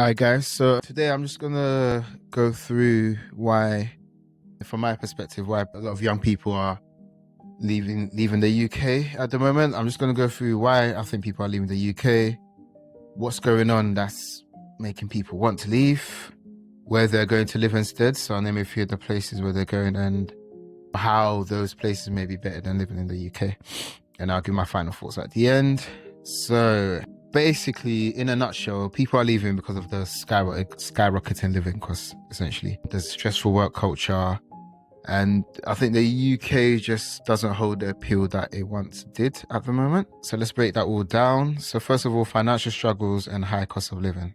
Hi guys, so today I'm just gonna go through why, from my perspective, why a lot of young people are leaving the UK at the moment. I'm just gonna go through why I think people are leaving the UK, what's going on that's making people want to leave, where they're going to live instead. So I'll name a few of the places where they're going and how those places may be better than living in the UK. And I'll give my final thoughts at the end. So basically, in a nutshell, people are leaving because of the skyrocketing living costs, essentially. There's stressful work culture, and I think the UK just doesn't hold the appeal that it once did at the moment. So let's break that all down. So first of all, financial struggles and high cost of living.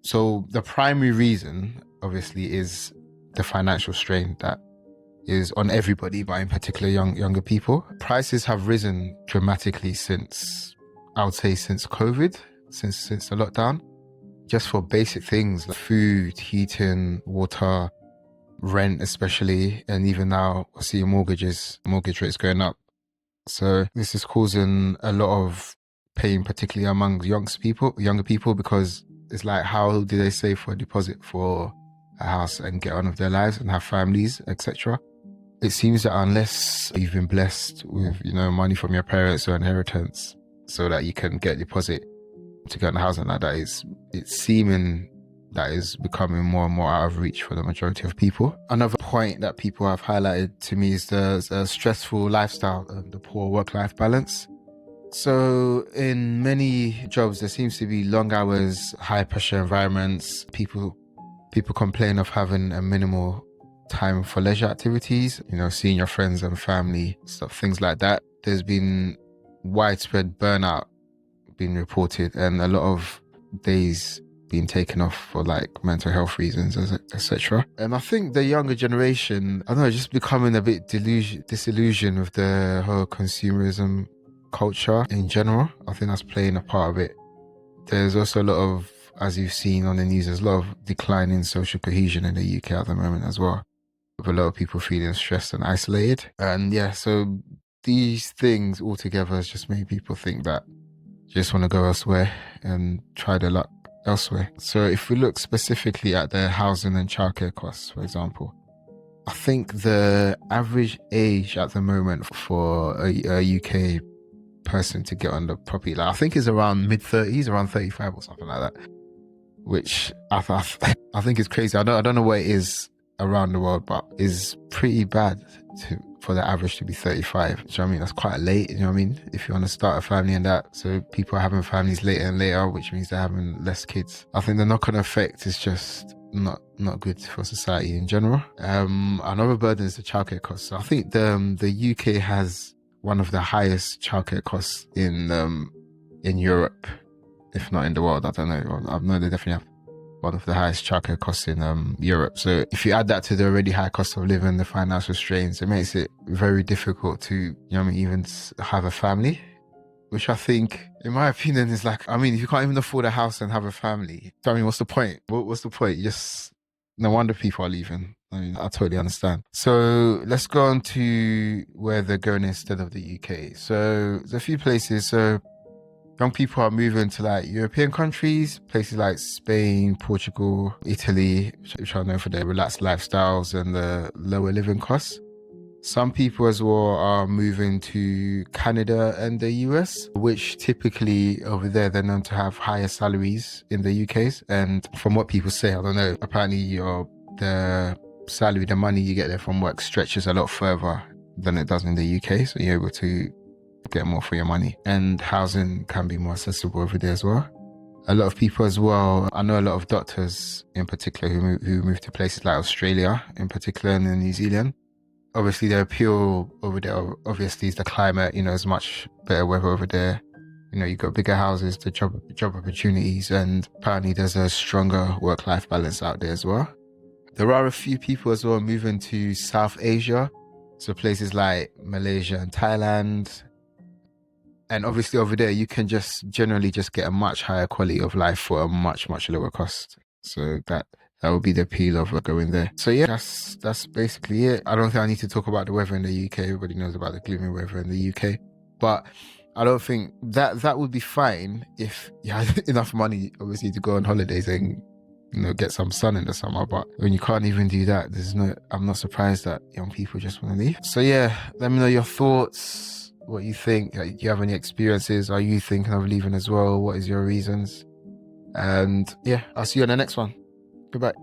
So the primary reason, obviously, is the financial strain that is on everybody, but in particular younger people. Prices have risen dramatically since COVID, since the lockdown, just for basic things like food, heating, water, rent especially, and even now we're seeing mortgage rates going up. So this is causing a lot of pain, particularly among younger people, because it's like, how do they save for a deposit for a house and get on with their lives and have families, etc.? It seems that unless you've been blessed with, money from your parents or inheritance so that you can get a deposit to get on a house and like that, it's seeming that is becoming more and more out of reach for the majority of people. Another point that people have highlighted to me is the stressful lifestyle and the poor work-life balance. So in many jobs, there seems to be long hours, high pressure environments. People complain of having a minimal time for leisure activities, seeing your friends and family, stuff, things like that. There's been widespread burnout being reported and a lot of days being taken off for like mental health reasons, etc. And I think the younger generation, I don't know, just becoming a bit disillusioned with the whole consumerism culture in general. I think that's playing a part of it. There's also a lot of, as you've seen on the news, there's a lot of decline in social cohesion in the UK at the moment as well, with a lot of people feeling stressed and isolated. And yeah, so these things all together has just made people think that you just want to go elsewhere and try their luck elsewhere. So if we look specifically at the housing and childcare costs, for example, I think the average age at the moment for a UK person to get on the property, I think is around mid-30s, around 35 or something like that, which I think is crazy. I don't know where it is around the world, but is pretty bad for the average to be 35. Do you know what I mean? That's quite late, you know what I mean? If you want to start a family and that. So people are having families later and later, which means they're having less kids. I think the knock-on effect is just not good for society in general. Another burden is the childcare costs. So I think the UK has one of the highest childcare costs in Europe, if not in the world. I don't know. I know they definitely have one of the highest childcare costs in Europe. So if you add that to the already high cost of living, the financial strains, it makes it very difficult to, even have a family, which I think, in my opinion, is like, if you can't even afford a house and have a family, what's the point? What's the point? No wonder people are leaving. I totally understand. So let's go on to where they're going instead of the UK. So there's a few places. So young people are moving to like European countries, places like Spain, Portugal, Italy, which are known for their relaxed lifestyles and the lower living costs. Some people as well are moving to Canada and the US, which typically over there, they're known to have higher salaries in the UK's. And from what people say, I don't know, apparently the salary, the money you get there from work stretches a lot further than it does in the UK. So you're able to get more for your money, and housing can be more accessible over there as well. A lot of people as well, I know a lot of doctors in particular who move to places like Australia in particular and in New Zealand. Obviously their appeal over there obviously is the climate, it's much better weather over there. You've got bigger houses, the job opportunities, and apparently there's a stronger work-life balance out there as well. There are a few people as well moving to South Asia, so places like Malaysia and Thailand. And obviously over there, you can just generally just get a much higher quality of life for a much, much lower cost. So that would be the appeal of going there. So yeah, that's basically it. I don't think I need to talk about the weather in the UK. Everybody knows about the gloomy weather in the UK. But I don't think that would be fine if you had enough money, obviously, to go on holidays and get some sun in the summer. But when you can't even do that, I'm not surprised that young people just want to leave. So yeah, let me know your thoughts, what you think. Do you have any experiences? Are you thinking of leaving as well? What is your reasons? And yeah, I'll see you on the next one. Goodbye.